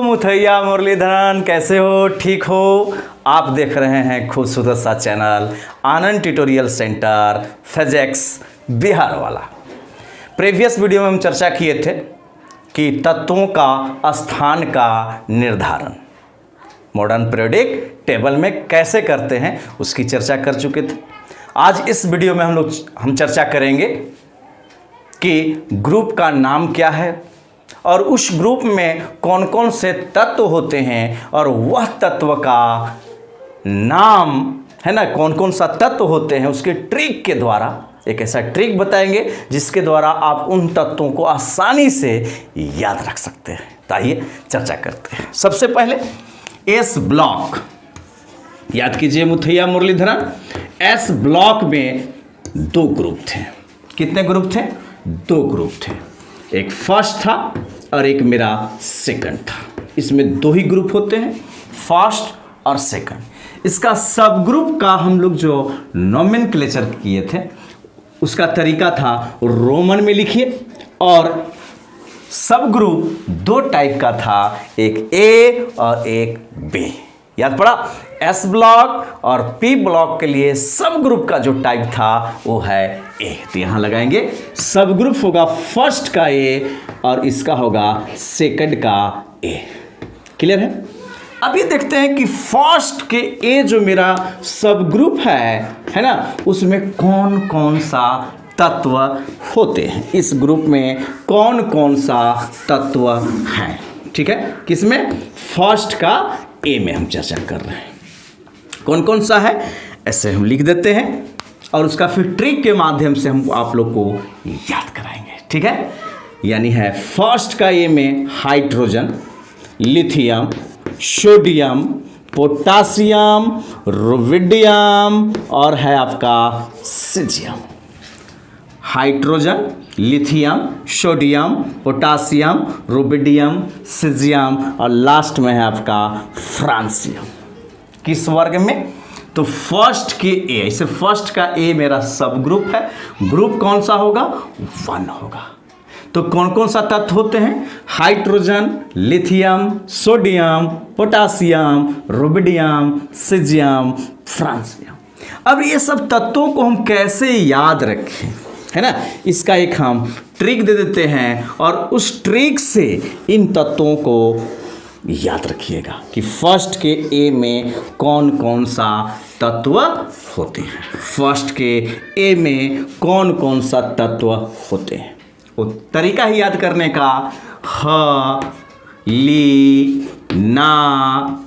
मुथैया मुरलीधरन, कैसे हो? ठीक हो? आप देख रहे हैं खूबसूरत सा चैनल आनंद ट्यूटोरियल सेंटर फिजिक्स बिहार वाला। प्रीवियस वीडियो में हम चर्चा किए थे कि तत्वों का स्थान का निर्धारण मॉडर्न पीरियोडिक टेबल में कैसे करते हैं उसकी चर्चा कर चुके थे। आज इस वीडियो में हम चर्चा करेंगे कि ग्रुप का नाम क्या है और उस ग्रुप में कौन कौन से तत्व होते हैं और वह तत्व का नाम है ना, कौन कौन सा तत्व होते हैं उसके ट्रिक के द्वारा एक ऐसा ट्रिक बताएंगे जिसके द्वारा आप उन तत्वों को आसानी से याद रख सकते हैं। तो आइए चर्चा करते हैं। सबसे पहले एस ब्लॉक याद कीजिए मुथैया मुरलीधरन। एस ब्लॉक में दो ग्रुप थे। कितने ग्रुप थे? दो ग्रुप थे। एक फर्स्ट था और एक मेरा सेकंड था। इसमें दो ही ग्रुप होते हैं, फर्स्ट और सेकंड। इसका सब ग्रुप का हम लोग जो नोमेनक्लेचर किए थे उसका तरीका था रोमन में लिखिए। और सब ग्रुप दो टाइप का था, एक ए और एक बी। याद पड़ा? एस ब्लॉक और पी ब्लॉक के लिए सब ग्रुप का जो टाइप था वो है ए। तो यहाँ लगाएंगे सब ग्रुप होगा फर्स्ट का ए और इसका होगा सेकंड का ए। क्लियर है? अब ये देखते हैं कि फर्स्ट के ए जो मेरा सब ग्रुप है ना, उसमें कौन कौन सा तत्व होते हैं। इस ग्रुप में कौन कौन सा तत्व है? ठीक है, किसमें? फर्स्ट का ए में हम चर्चा कर रहे हैं। कौन कौन सा है ऐसे हम लिख देते हैं और उसका फिर ट्रिक के माध्यम से हम आप लोग को याद कराएंगे। ठीक है, यानी है फर्स्ट का ए में hydrogen, lithium, sodium, potassium, rubidium और है आपका caesium. Hydrogen, lithium, sodium, potassium, rubidium, caesium और लास्ट में है आपका फ्रांसियम। किस वर्ग में? तो फर्स्ट के ए। इसे फर्स्ट का ए मेरा सब ग्रुप है। ग्रुप कौन सा होगा? 1 होगा। तो कौन कौन सा तत्व होते हैं? Hydrogen, lithium, sodium, potassium, rubidium, caesium, francium. अब ये सब तत्वों को हम कैसे याद रखें, है ना, इसका एक हम ट्रिक दे देते हैं और उस ट्रिक से इन तत्वों को याद रखिएगा कि फर्स्ट के ए में कौन कौन सा तत्व होते हैं। फर्स्ट के ए में कौन कौन सा तत्व होते हैं, वो तरीका ही याद करने का। ह, ली, ना,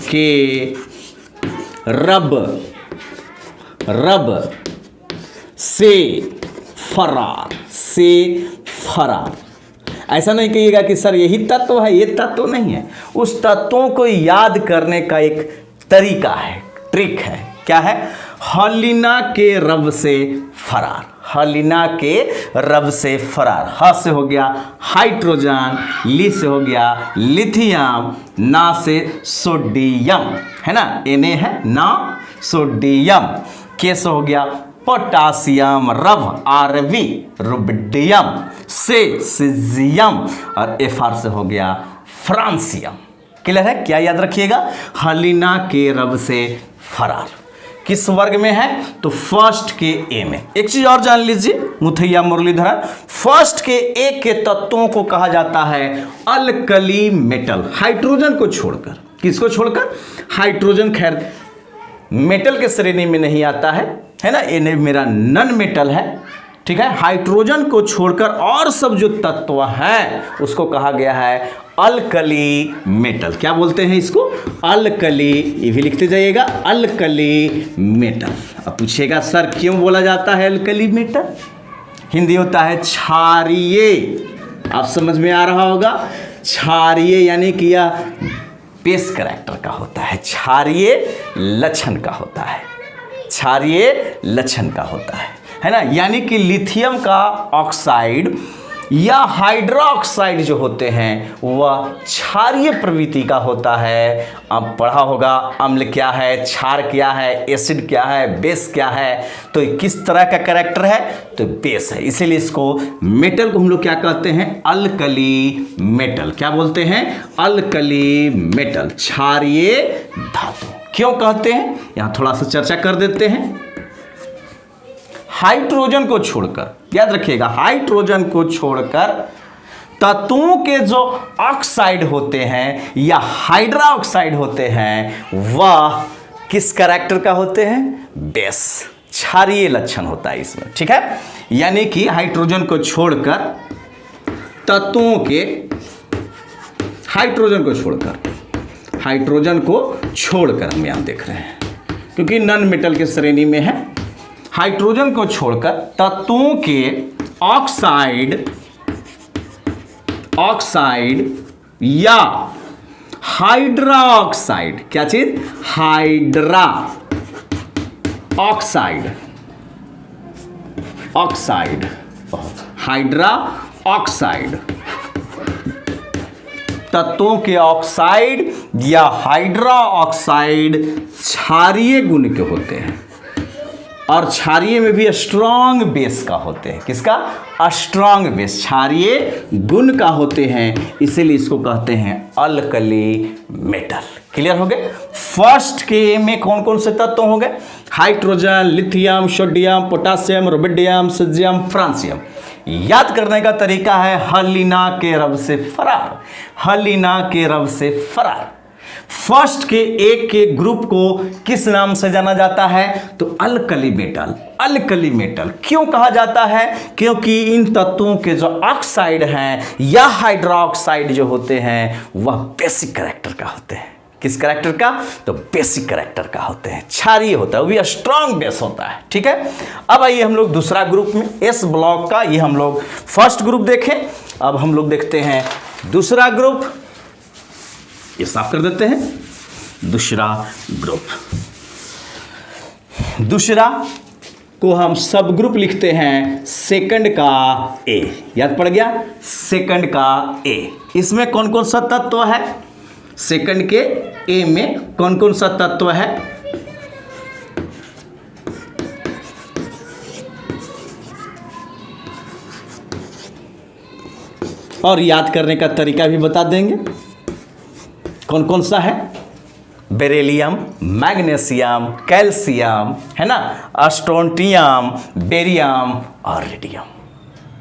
के, रब, से, फरार, से, फरार। ऐसा नहीं कहिएगा कि सर यही तत्व है, ये तत्व नहीं है। उस तत्वों को याद करने का एक तरीका है, ट्रिक है। क्या है? हलीना के रब से फरार। हलीना के रब से फरार। ह से हो गया हाइड्रोजन, ली से हो गया लिथियम, ना से सोडियम, है ना, Na है ना, सोडियम। के से हो गया पोटासियम, रब RV, रुबिडियम, से सीजियम और FR से हो गया फ्रांसियम। क्लियर है? क्या याद रखिएगा? हलीना के रब से फरार किस वर्ग में है? तो फर्स्ट के ए में। एक चीज और जान लीजिए मुथैया मुरलीधरन, फर्स्ट के ए के तत्वों को कहा जाता है अल्कली मेटल। हाइड्रोजन को छोड़कर। किसको छोड़कर? हाइड्रोजन खैर मेटल के श्रेणी में नहीं आता है ना, ये मेरा नन मेटल है। ठीक है, हाइड्रोजन को छोड़कर और सब जो तत्व है उसको कहा गया है अल्कली मेटल। क्या बोलते हैं इसको? अल्कली। ये भी लिखते जाइएगा, अल्कली मेटल। अब पूछिएगा सर क्यों बोला जाता है अल्कली मेटल? हिंदी होता है क्षारीय। आप समझ में आ रहा होगा, क्षारीय यानी कि यह बेस कैरेक्टर का होता है, क्षारीय लक्षण का होता है, क्षारीय लक्षण का होता है ना। यानी कि लिथियम का ऑक्साइड या हाइड्रोक्साइड जो होते हैं वह क्षारीय प्रवृत्ति का होता है। अब पढ़ा होगा अम्ल क्या है, क्षार क्या है, एसिड क्या है, बेस क्या है। तो ये किस तरह का कैरेक्टर है, तो बेस है, इसीलिए इसको मेटल को हम लोग क्या कहते हैं, अल्कली मेटल। क्या बोलते हैं, अल्कली मेटल, क्षारीय धातु। क्यों कहते हैं, यहां थोड़ा सा चर्चा कर देते हैं। हाइड्रोजन को छोड़कर, याद रखिएगा, हाइड्रोजन को छोड़कर तत्वों के जो ऑक्साइड होते हैं या हाइड्रोक्साइड होते हैं वह किस कैरेक्टर का होते हैं, बेस, क्षारीय लक्षण होता है इसमें। ठीक है, यानी कि हाइड्रोजन को छोड़कर तत्वों के, हाइड्रोजन को छोड़कर हम यहां देख रहे हैं क्योंकि नॉन मेटल के श्रेणी में है। हाइड्रोजन को छोड़कर तत्वों के ऑक्साइड या हाइड्रोक्साइड, क्या चीज, हाइड्रोक्साइड, तत्वों के ऑक्साइड या हाइड्रोक्साइड क्षारीय गुण के होते हैं और क्षारीय में भी स्ट्रांग बेस का होते हैं। किसका, स्ट्रांग बेस, क्षारीय गुण का होते हैं, इसीलिए इसको कहते हैं अल्कली मेटल। क्लियर हो गए। फर्स्ट के में कौन कौन से तत्व हो गए, hydrogen, lithium, sodium, potassium, rubidium, caesium, francium. याद करने का तरीका है हलीना के रब से फरार, हलीना के रब से फरार। फर्स्ट के एक के ग्रुप को किस नाम से जाना जाता है, तो अल्कली मेटल। अल्कली मेटल क्यों कहा जाता है, क्योंकि इन तत्वों के जो ऑक्साइड हैं या हाइड्रोक्साइड जो होते हैं वह बेसिक कैरेक्टर का होते हैं। किस कैरेक्टर का, तो बेसिक कैरेक्टर का होते हैं, क्षारीय होता है, वो भी स्ट्रांग बेस होता है। ठीक है, अब आइए हम लोग दूसरा ग्रुप में, एस ब्लॉक का, ये हम लोग फर्स्ट ग्रुप देखें। अब हम लोग देखते हैं दूसरा ग्रुप, ये साफ कर देते हैं। दूसरा ग्रुप, दूसरा को हम सब ग्रुप लिखते हैं सेकंड का ए। याद पड़ गया, सेकंड का ए। इसमें कौन कौन सा तत्व है, सेकंड के ए में कौन कौन सा तत्व है, और याद करने का तरीका भी बता देंगे। कौन कौन सा है, बेरिलियम, मैग्नीशियम, कैल्शियम, है ना, स्ट्रोंटियम, बेरियम और रेडियम।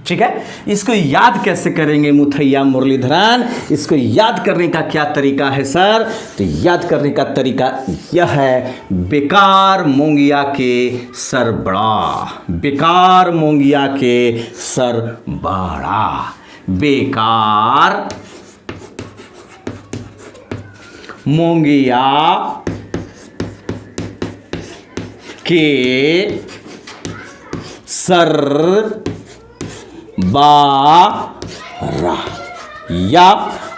ठीक है, इसको याद कैसे करेंगे मुथैया मुरलीधरन, इसको याद करने का क्या तरीका है सर, तो याद करने का तरीका यह है, बेकार मोंगिया के सर बड़ा, बेकार मोंगिया के सर बड़ा, बेकार मोंगिया के सर बारा। या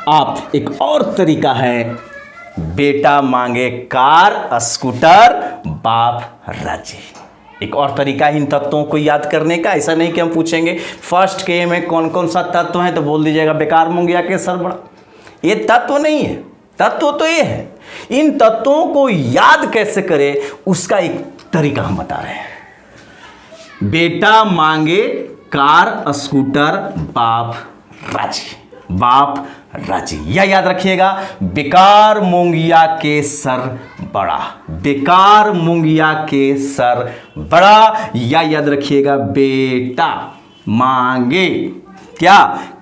आप एक और तरीका है, बेटा मांगे कार स्कूटर बाप राजी। एक और तरीका इन तत्वों को याद करने का। ऐसा नहीं कि हम पूछेंगे फर्स्ट के में कौन कौन सा तत्व है तो बोल दीजिएगा बेकार मोंगिया के सर बड़ा। ये तत्व नहीं है, तत्व तो ये है। इन तत्वों को याद कैसे करें उसका एक तरीका हम बता रहे हैं। बेटा मांगे कार स्कूटर बाप राजी, बाप राजी। यह याद रखिएगा, बेकार मोंगिया के सर बड़ा, बेकार मोंगिया के सर बड़ा। या याद रखिएगा, बेटा मांगे क्या,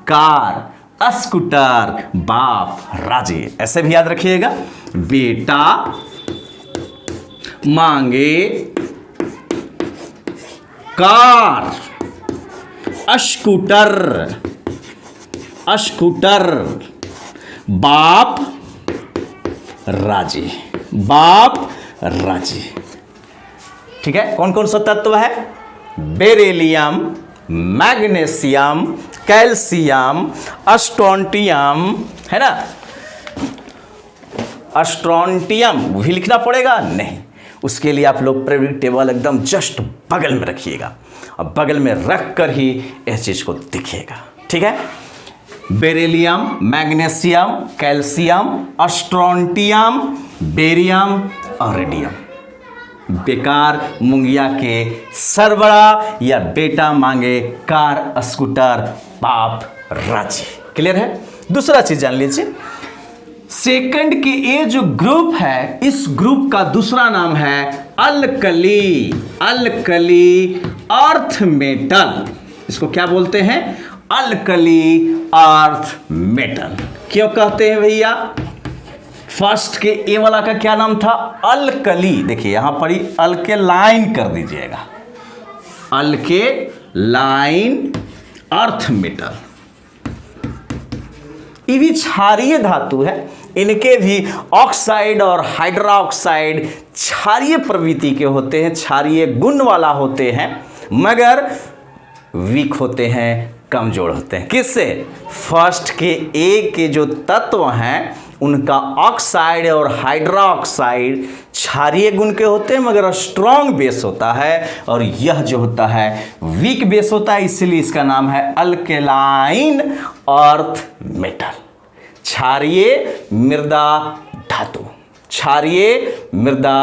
कार स्कूटर बाप राजी। ऐसे भी याद रखिएगा, बेटा मांगे कार स्कूटर, स्कूटर बाप राजी, बाप राजी। ठीक है, कौन कौन सा तत्व है, बेरिलियम, मैग्नीशियम, कैल्शियम, स्ट्रोंटियम, है ना, स्ट्रोंटियम भी लिखना पड़ेगा नहीं, उसके लिए आप लोग पीरियोडिक टेबल एकदम जस्ट बगल में रखिएगा और बगल में रख कर ही इस चीज़ को देखिएगा। ठीक है। Beryllium, magnesium, calcium, strontium, barium और रेडियम। बेकार मुंगिया के सरबरा या बेटा मांगे कार स्कूटर बाप राजी। क्लियर है। दूसरा चीज जान लीजिए, सेकंड की ये जो ग्रुप है, इस ग्रुप का दूसरा नाम है अल्कली। अल्कली अर्थ मेटल, इसको क्या बोलते हैं? Alkali earth metal. क्यों कहते हैं भैया? फर्स्ट के ए वाला का क्या नाम था? अल्कली। देखिए यहां पर ही अल्केलाइन कर दीजिएगा, अल्केलाइन अर्थ मेटल। ये भी क्षारीय धातु है, इनके भी ऑक्साइड और हाइड्रोक्साइड क्षारीय प्रवृत्ति के होते हैं, क्षारीय गुण वाला होते हैं, मगर वीक होते हैं, कमजोर होते हैं। किससे? फर्स्ट के ए के जो तत्व हैं उनका ऑक्साइड और हाइड्रोक्साइड क्षारीय गुण के होते हैं, मगर स्ट्रॉन्ग बेस होता है, और यह जो होता है वीक बेस होता है, इसलिए इसका नाम है अल्केलाइन अर्थ मेटल। क्षारीय मृदा धातु, क्षारीय मृदा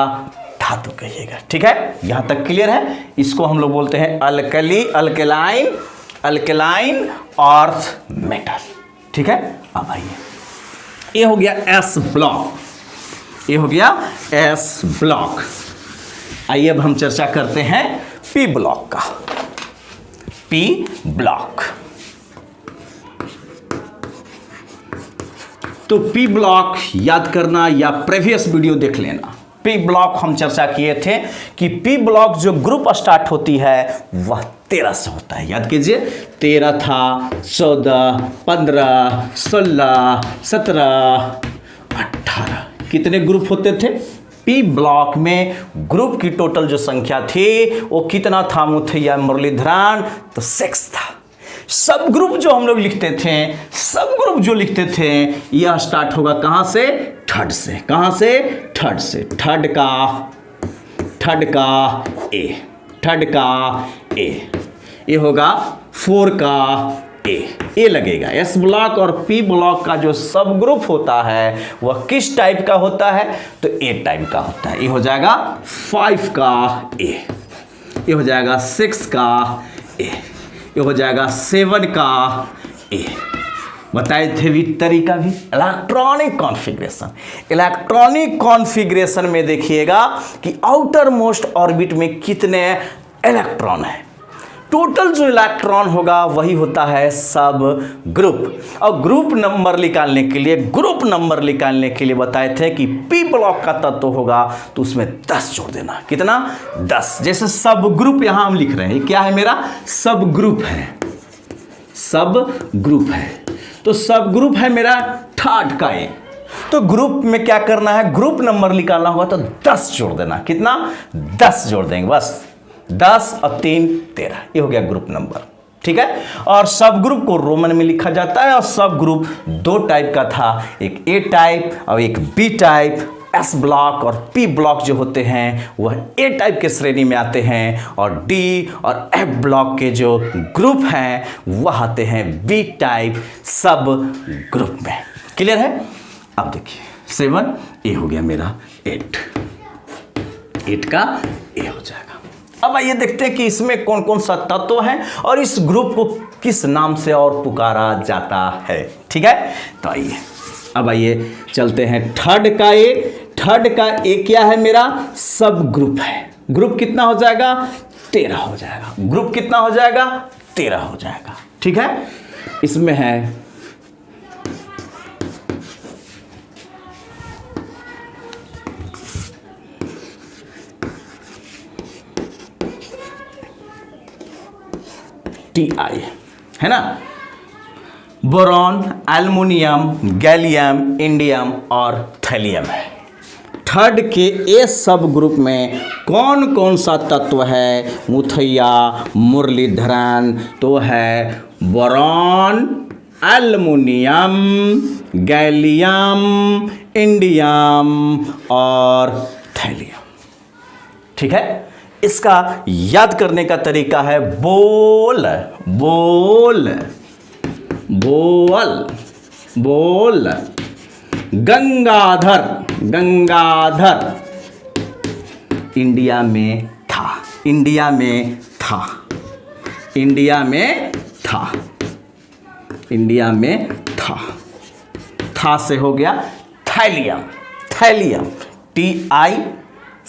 धातु कहिएगा। ठीक है, यहां तक क्लियर है। इसको हम लोग बोलते हैं alkali, alkaline, alkaline earth metal. ठीक है। अब आइए, ये हो गया एस ब्लॉक, ये हो गया एस ब्लॉक। आइए अब हम चर्चा करते हैं पी ब्लॉक का। पी ब्लॉक, तो पी ब्लॉक याद करना या प्रीवियस वीडियो देख लेना। पी ब्लॉक हम चर्चा किए थे कि पी ब्लॉक जो ग्रुप स्टार्ट होती है वह 13 से होता है। याद कीजिए, 13 था, 14, 15, 16, 17, 18, कितने ग्रुप होते थे पी ब्लॉक में? ग्रुप की टोटल जो संख्या थी वो कितना था मुथैया मुरलीधरन? तो 6 था। सब ग्रुप जो हम लोग लिखते थे, सब ग्रुप जो लिखते थे, यह स्टार्ट होगा कहां से? थर्ड से। कहां से? थर्ड से। थर्ड का ए, थर्ड का ए, ये होगा 4 का ए लगेगा। एस ब्लॉक और पी ब्लॉक का जो सब ग्रुप होता है वह किस टाइप का होता है? तो ए टाइप का होता है। ये हो जाएगा 5 का ए, ये हो जाएगा 6 का ए, ये हो जाएगा 7 का ए। बताए थे भी तरीका भी इलेक्ट्रॉनिक कॉन्फ़िगरेशन। इलेक्ट्रॉनिक कॉन्फ़िगरेशन में देखिएगा कि आउटर मोस्ट ऑर्बिट में कितने इलेक्ट्रॉन है। टोटल जो इलेक्ट्रॉन होगा वही होता है सब ग्रुप। और ग्रुप नंबर निकालने के लिए बताए थे कि पी ब्लॉक का तत्व होगा तो उसमें 10 जोड़ देना। कितना? 10। जैसे सब ग्रुप यहां हम लिख रहे हैं, क्या है मेरा? सब ग्रुप है, सब ग्रुप है। तो सब ग्रुप है मेरा थर्ड का ए। तो ग्रुप में क्या करना है? ग्रुप नंबर निकालना होगा तो 10 जोड़ देना। कितना? 10 जोड़ देंगे बस। 10 और 3 13, ये हो गया ग्रुप नंबर। ठीक है। और सब ग्रुप को रोमन में लिखा जाता है, और सब ग्रुप 2 टाइप का था, एक ए टाइप और एक बी टाइप। एस ब्लॉक और पी ब्लॉक जो होते हैं वह ए टाइप के श्रेणी में आते हैं, और डी और एफ ब्लॉक के जो ग्रुप हैं वह आते हैं बी टाइप सब ग्रुप में। क्लियर है। अब देखिए 7, ए हो गया मेरा 8 का ए हो जाएगा। अब आइए देखते हैं कि इसमें कौन कौन सा तत्व है और इस ग्रुप को किस नाम से और पुकारा जाता है। ठीक है। तो आइए अब आइए चलते हैं थर्ड का ए। थर्ड का ए क्या है मेरा? सब ग्रुप है। ग्रुप कितना हो जाएगा? 13 हो जाएगा। ग्रुप कितना हो जाएगा? 13 हो जाएगा। ठीक है। इसमें है Ti, है ना? बोरॉन, एल्युमिनियम, गैलियम, इंडियम और थैलियम है। थर्ड के ए सब ग्रुप में कौन कौन सा तत्व है मुथैया मुरलीधरन? तो है बोरॉन, एल्युमिनियम, गैलियम, इंडियम और थैलियम। ठीक है। इसका याद करने का तरीका है बोल बोल बोल, बोल। गंगाधर, गंगाधर इंडिया में था, इंडिया में था, इंडिया में था, इंडिया में था। था से हो गया थैलियम, थैलियम, TI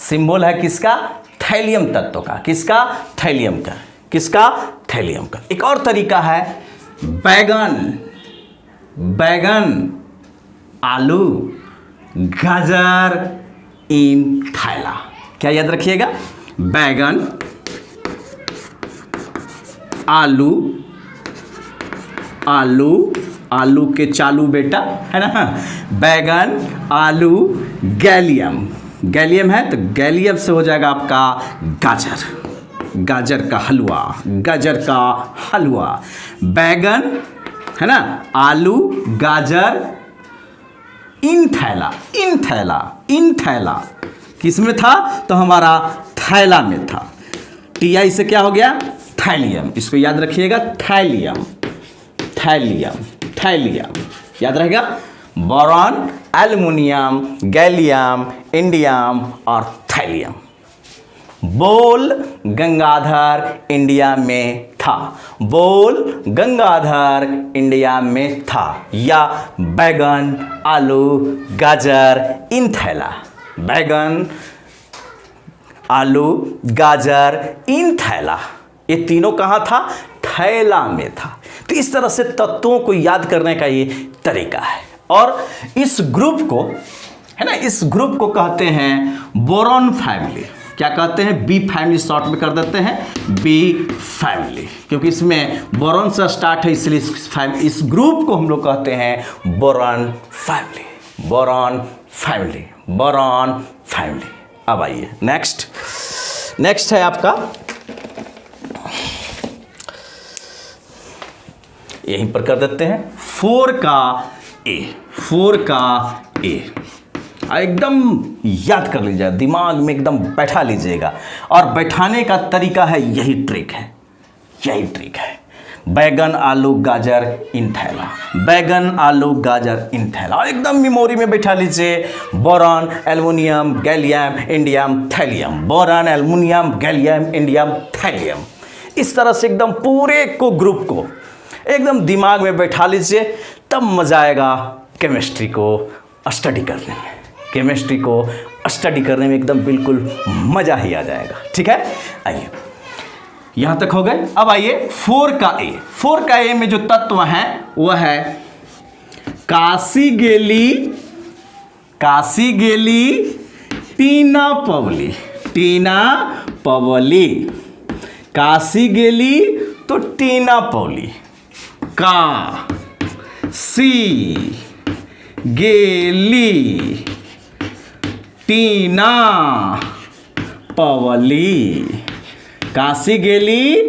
सिंबल है किसका? थैलियम तत्व का। किसका? थैलियम का। किसका? थैलियम का। एक और तरीका है बैगन, बैगन, आलू, गाजर इन थैला। क्या याद रखिएगा? बैगन, आलू, आलू, आलू के चालू बेटा है ना, बैगन, आलू, गैलियम, गैलियम है तो गैलियम से हो जाएगा आपका गाजर, गाजर का हलवा, गाजर का हलवा। बैगन है ना, आलू, गाजर, इन थैला, इन थैला, इन थैला किस में था? तो हमारा थैला में था। TI से क्या हो गया? थैलियम। इसको याद रखिएगा, थैलियम, थैलियम, थैलियम याद रहेगा। बोरॉन, एल्युमिनियम, गैलियम, इंडियम और थैलियम। बोल गंगाधर इंडिया में था, बोल गंगाधर इंडिया में था, या बैगन, आलू, गाजर इन थैला, बैगन, आलू, गाजर इन थैला। ये तीनों कहाँ था? थैला में था। तो इस तरह से तत्वों को याद करने का ये तरीका है। और इस ग्रुप को है ना, इस ग्रुप को कहते हैं बोरॉन फैमिली। क्या कहते हैं? बी फैमिली, शॉर्ट में कर देते हैं बी फैमिली, क्योंकि इसमें बोरॉन से स्टार्ट है, इसलिए इस ग्रुप को हम लोग कहते हैं boron family, boron family, boron family. अब आइए नेक्स्ट, नेक्स्ट है आपका, यहीं पर कर देते हैं 4 का ए, 4 का ए। एकदम याद कर लीजिएगा, दिमाग में एकदम बैठा लीजिएगा, और बैठाने का तरीका है, यही ट्रिक है, यही ट्रिक है। बैगन, आलू, गाजर इन थैला, बैगन, आलू, गाजर इन थैला, एकदम मेमोरी में बैठा लीजिए। Boron, aluminium, gallium, indium, thallium, boron, aluminium, gallium, indium, thallium. इस तरह से एकदम पूरे को ग्रुप को एकदम दिमाग में बैठा लीजिए, तब मजा आएगा केमिस्ट्री को स्टडी करने में, केमिस्ट्री को स्टडी करने में एकदम बिल्कुल मज़ा ही आ जाएगा। ठीक है, आइए यहाँ तक हो गए। अब आइए 4 का ए। 4 का ए में जो तत्व है वह है काशी गेली, काशी गेली, टीना पवली, टीना पवली, काशी गेली तो टीना पवली, का सी गेली टीना पवली, काशी गेली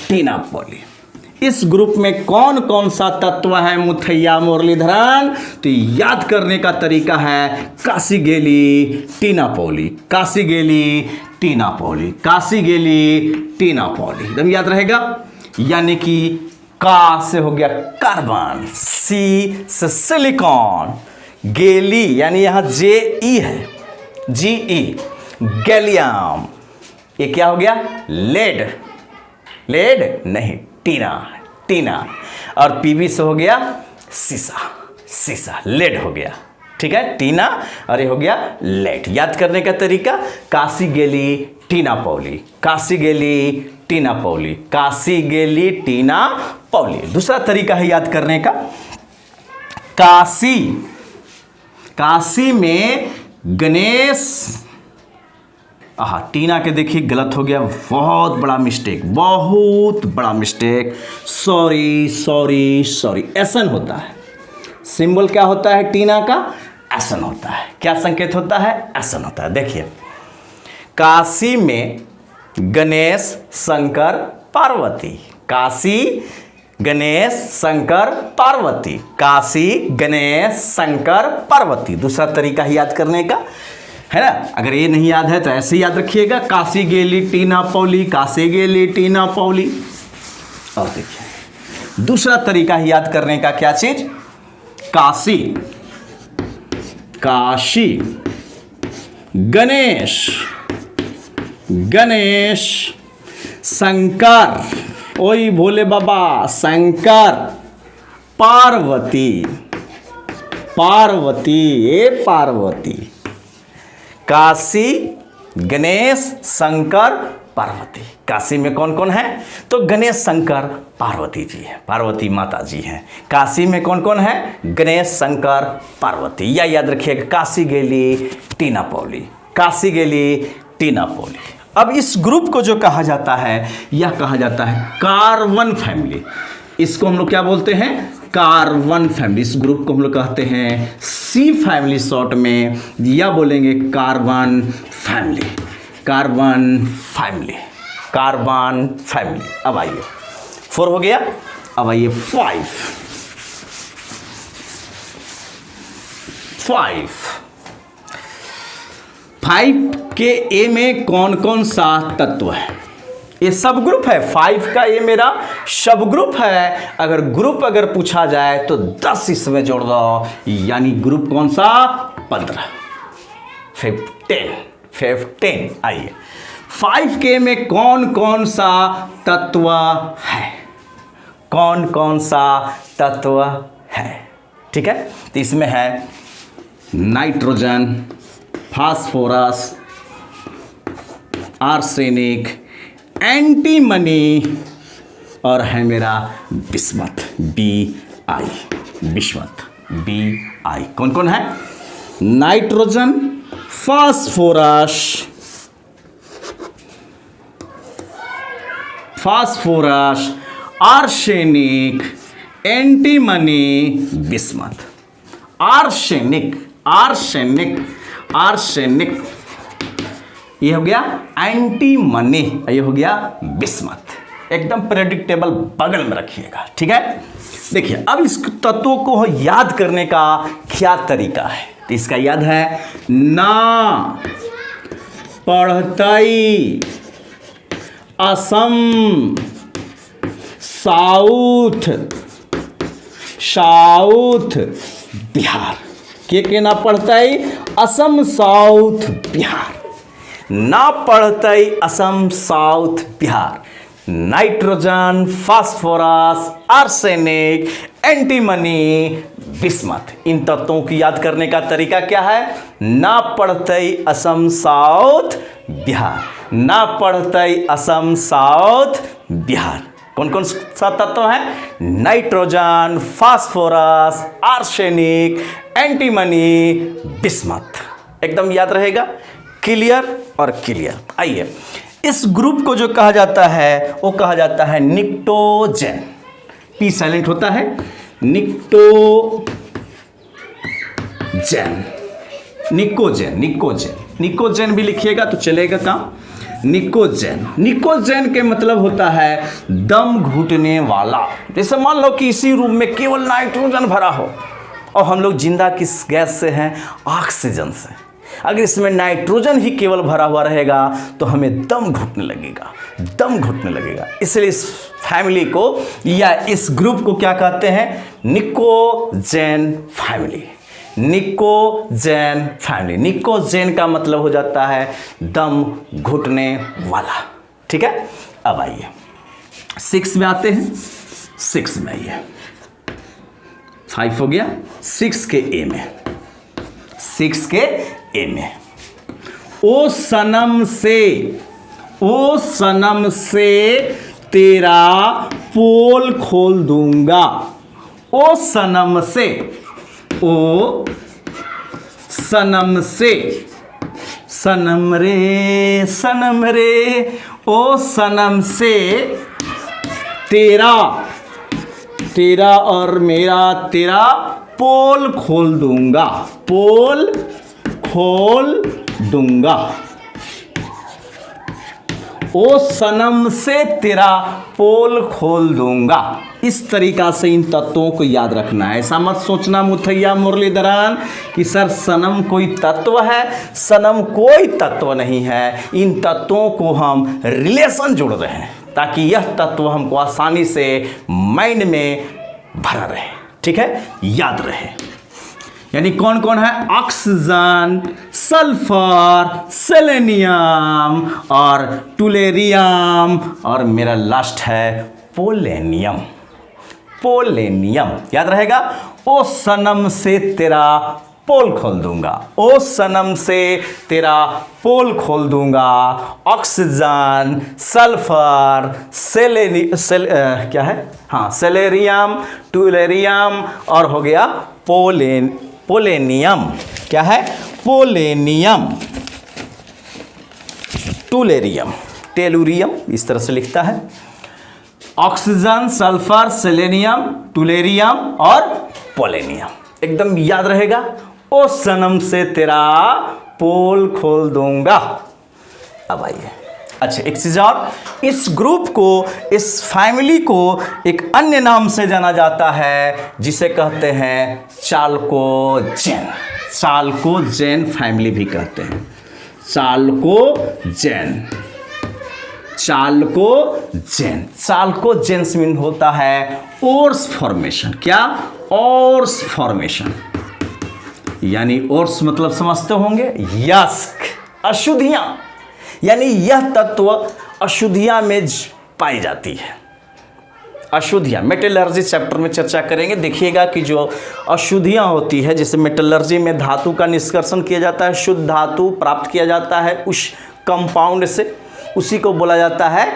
टीना पवली। इस ग्रुप में कौन कौन सा तत्व है मुथैया मुरलीधरन? तो याद करने का तरीका है काशी गेली टीना पवली, काशी गेली टीना पवली, काशी गेली टीना पवली, एकदम याद रहेगा। यानी कि का से हो गया कार्बन, सी से सिलिकॉन, गेली यानी यहाँ JE है, GE गैलियम, ये क्या हो गया? लेड, लेड नहीं टीना, टीना, और PB से हो गया सीसा, सीसा, लेड हो गया। ठीक है, टीना और ये हो गया लेड। याद करने का तरीका काशी गेली टीना पवली, काशी गेली टीना पवली, काशी गेली टीना पवली। दूसरा तरीका है याद करने का, काशी, काशी में गणेश, टीना के देखिए गलत हो गया, बहुत बड़ा मिस्टेक, बहुत बड़ा मिस्टेक, सॉरी सॉरी सॉरी। एसन होता है, सिंबल क्या होता है टीना का? एसन होता है। क्या संकेत होता है? एसन होता है। देखिए काशी में गणेश, शंकर, पार्वती, काशी गणेश, शंकर, पार्वती, काशी गणेश, शंकर, पार्वती। दूसरा तरीका है याद करने का, है ना। अगर ये नहीं याद है तो ऐसे ही याद रखिएगा, काशी गेली टीना पवली, काशी गेली टीना पवली। और देखिए दूसरा तरीका है याद करने का, क्या चीज? काशी, काशी, गणेश, गणेश, शंकर, ओई भोले बाबा, शंकर, पार्वती, पार्वती, ए पार्वती। काशी, गणेश, शंकर, पार्वती। काशी में कौन कौन है? तो गणेश, शंकर, पार्वती जी है, पार्वती माता जी हैं। काशी में कौन कौन है? गणेश, शंकर, पार्वती। या याद रखिएगा, काशी गेली टीना पौली, काशी गेली टीना पौली। अब इस ग्रुप को जो कहा जाता है, यह कहा जाता है कार्बन फैमिली। इसको हम लोग क्या बोलते हैं? Carbon family. इस ग्रुप को हम लोग कहते हैं सी फैमिली शॉर्ट में, या बोलेंगे carbon family, carbon family, carbon family. अब आइए 4 हो गया, अब आइए 5। 5 के ए में कौन कौन सा तत्व है? ये सब ग्रुप है। 5 का ये मेरा सब ग्रुप है। अगर ग्रुप अगर पूछा जाए तो 10 इसमें जोड़ दो, यानी ग्रुप कौन सा? 15, 15। आइए 5 के में कौन कौन सा तत्व है? कौन कौन सा तत्व है? ठीक है, तो इसमें है नाइट्रोजन, फास्फोरस, आर्सेनिक, एंटीमनी और है मेरा बिस्मथ, BI, बिस्मथ, BI। कौन कौन है? Nitrogen, phosphorus, phosphorus, arsenic, antimony, bismuth. Arsenic, arsenic, arsenic, ये हो गया एंटीमनी, ये हो गया बिस्मथ। एकदम प्रेडिक्टेबल, बगल में रखिएगा। ठीक है, देखिए अब इस तत्वों को याद करने का क्या तरीका है? तो इसका याद है, ना पढ़तई असम, साउथ, साउथ बिहार। के ना पढ़तई असम, साउथ बिहार। ना पढ़तई Assam, south Bihar. Nitrogen, phosphorus, arsenic, antimony, bismuth. इन तत्वों की याद करने का तरीका क्या है? ना पढ़तई असम, साउथ बिहार। ना पढ़तई असम, साउथ बिहार। कौन कौन सा तत्व है? Nitrogen, phosphorus, arsenic, antimony, bismuth. एकदम याद रहेगा, क्लियर और क्लियर। आइए इस ग्रुप को जो कहा जाता है वो कहा जाता है निक्टोजेन। पी साइलेंट होता है, निक्टोजेन, निकोजेन, निकोजेन, निकोजेन भी लिखिएगा तो चलेगा काम। निकोजेन, निकोजेन के मतलब होता है दम घुटने वाला। जैसे मान लो कि इसी रूम में केवल नाइट्रोजन भरा हो और हम लोग जिंदा किस गैस से हैं? ऑक्सीजन से। अगर इसमें नाइट्रोजन ही केवल भरा हुआ रहेगा तो हमें दम घुटने लगेगा, दम घुटने लगेगा। इसलिए इस फैमिली को या इस ग्रुप को क्या कहते हैं? निकोजेन फैमिली, निकोजेन फैमिली। निकोजेन का मतलब हो जाता है दम घुटने वाला। ठीक है, अब आइए 6 में आते हैं। 6 में आइए, 5 हो गया, 6 के ए में, 6 के ए में। ओ सनम से, ओ सनम से तेरा पोल खोल दूंगा। ओ सनम से, ओ सनम से, सनम रे, सनम रे, ओ सनम से तेरा, तेरा और मेरा, तेरा पोल खोल दूंगा, पोल खोल दूंगा। ओ सनम से तेरा पोल खोल दूंगा। इस तरीका से इन तत्वों को याद रखना है। ऐसा मत सोचना मुथैया मुरलीधरन कि सर सनम कोई तत्व है। सनम कोई तत्व नहीं है। इन तत्वों को हम रिलेशन जोड़ रहे हैं। ताकि यह तत्व हमको आसानी से माइंड में भरा रहे, ठीक है, याद रहे। यानी कौन कौन है? ऑक्सीजन, सल्फर, सेलेनियम और टुलेरियम, और मेरा लास्ट है पोलेनियम। पोलेनियम याद रहेगा। ओ सनम से तेरा पोल खोल दूंगा, ओ सनम से तेरा पोल खोल दूंगा। ऑक्सीजन, सल्फर, क्या है, हाँ, सेलेरियम, टुलेरियम और हो गया पोलेनियम। क्या है? पोलेनियम, टुलेरियम, टेलुरियम इस तरह से लिखता है। ऑक्सीजन, सल्फर, सेलेनियम, टुलेरियम और पोलेनियम, एकदम याद रहेगा। ओ सनम से तेरा पोल खोल दूंगा। अब आइए, अच्छा एक चीज और, इस ग्रुप को, इस फैमिली को एक अन्य नाम से जाना जाता है जिसे कहते हैं चाल्कोजेन। चाल्कोजेन फैमिली भी कहते हैं, चाल्कोजेन। चाल्कोजेन, चाल्कोजेंस मीन होता है ओर्स फॉर्मेशन। क्या? ओर्स फॉर्मेशन, यानी ओर्स मतलब समझते होंगे, यस्क, अशुद्धियां, यानी यह तत्व अशुद्धियां में पाई जाती है। अशुद्धियां मेटलर्जी चैप्टर में चर्चा करेंगे, देखिएगा कि जो अशुद्धियां होती है, जैसे मेटलर्जी में धातु का निष्कर्षण किया जाता है, शुद्ध धातु प्राप्त किया जाता है उस कंपाउंड से, उसी को बोला जाता है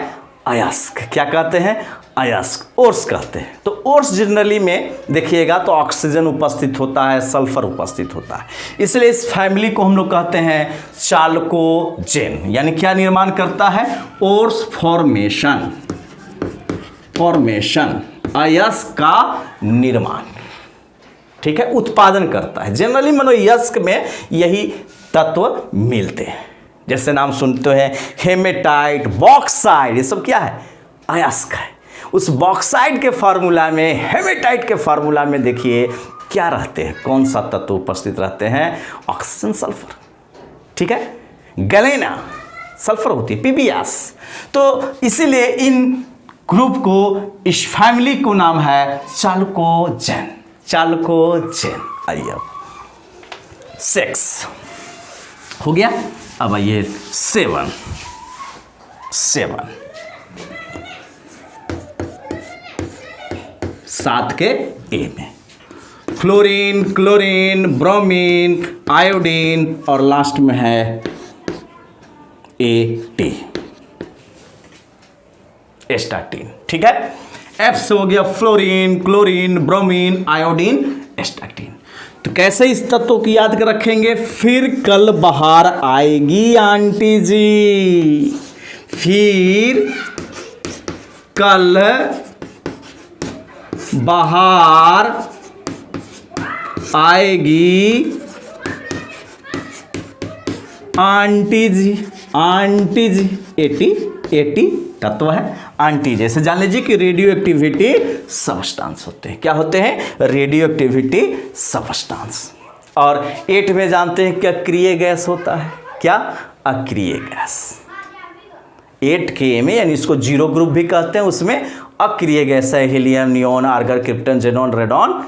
अयस्क। क्या कहते हैं? अयस्क, ओर्स कहते हैं। तो ओर्स जनरली में देखिएगा तो ऑक्सीजन उपस्थित होता है, सल्फर उपस्थित होता है, इसलिए इस फैमिली को हम लोग कहते हैं चाल्कोजेन। यानी क्या निर्माण करता है? ओर्स फॉर्मेशन, अयस्क का निर्माण, ठीक है, उत्पादन करता है। जनरली मनोयस्क में यही तत्व मिलते हैं, जैसे नाम सुनते हैं हेमेटाइट, बॉक्साइड, ये सब क्या है? अयस्क है। उस बॉक्साइड के फार्मूला में, हेमेटाइट के फार्मूला में देखिए क्या रहते हैं, कौन सा तत्व उपस्थित रहते हैं? ऑक्सीजन, सल्फर, ठीक है, गैलेना सल्फर होती है, पीबीएस। तो इसीलिए इन ग्रुप को, इस फैमिली को नाम है चाल्कोजेन। चाल्कोजेन। आइए, 6 हो गया। अब आइए 7 7 के ए में फ्लोरीन, क्लोरीन, ब्रोमीन, आयोडीन और लास्ट में है AT, एस्टाटीन, ठीक है। F से हो गया fluorine, chlorine, bromine, iodine, astatine. तो कैसे इस तत्व की याद कर रखेंगे? फिर कल बाहर आएगी आंटी जी, फिर कल बाहर आएगी आंटी जी। आंटी जी, एटी तत्व है, आंटी जैसे जान लीजिए कि रेडियो एक्टिविटी सबस्टांस होते हैं। क्या होते हैं? Radio activity substance. और 8 में जानते हैं क्या अक्रिय गैस होता है? क्या? अक्रिय गैस। 8 के ए में, यानी इसको 0 ग्रुप भी कहते हैं, उसमें अक्रिय गैस है, helium, neon, argon, krypton, xenon, radon.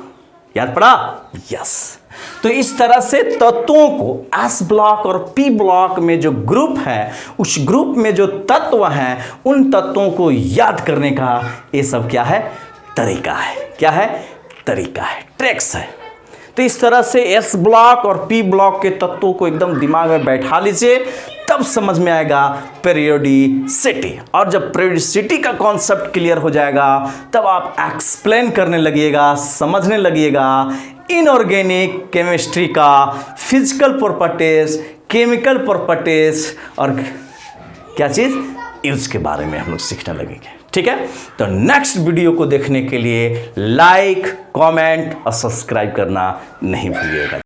याद पड़ा? यस। तो इस तरह से तत्वों को एस ब्लॉक और पी ब्लॉक में जो ग्रुप है, उस ग्रुप में जो तत्व हैं, उन तत्वों को याद करने का ये सब क्या है? तरीका है। क्या है? तरीका है, ट्रिक्स है। तो इस तरह से एस ब्लॉक और पी ब्लॉक के तत्वों को एकदम दिमाग में बैठा लीजिए, तब समझ में आएगा पीरियोडिसिटी। और जब पीरियोडिसिटी का कॉन्सेप्ट क्लियर हो जाएगा, तब आप एक्सप्लेन करने लगिएगा, समझने लगिएगा इनऑर्गेनिक केमिस्ट्री का फिजिकल प्रॉपर्टीज, केमिकल प्रॉपर्टीज और क्या चीज़ यूज के बारे में हम लोग सीखने लगेंगे। ठीक है, तो नेक्स्ट वीडियो को देखने के लिए लाइक, कमेंट और सब्सक्राइब करना नहीं भूलिएगा।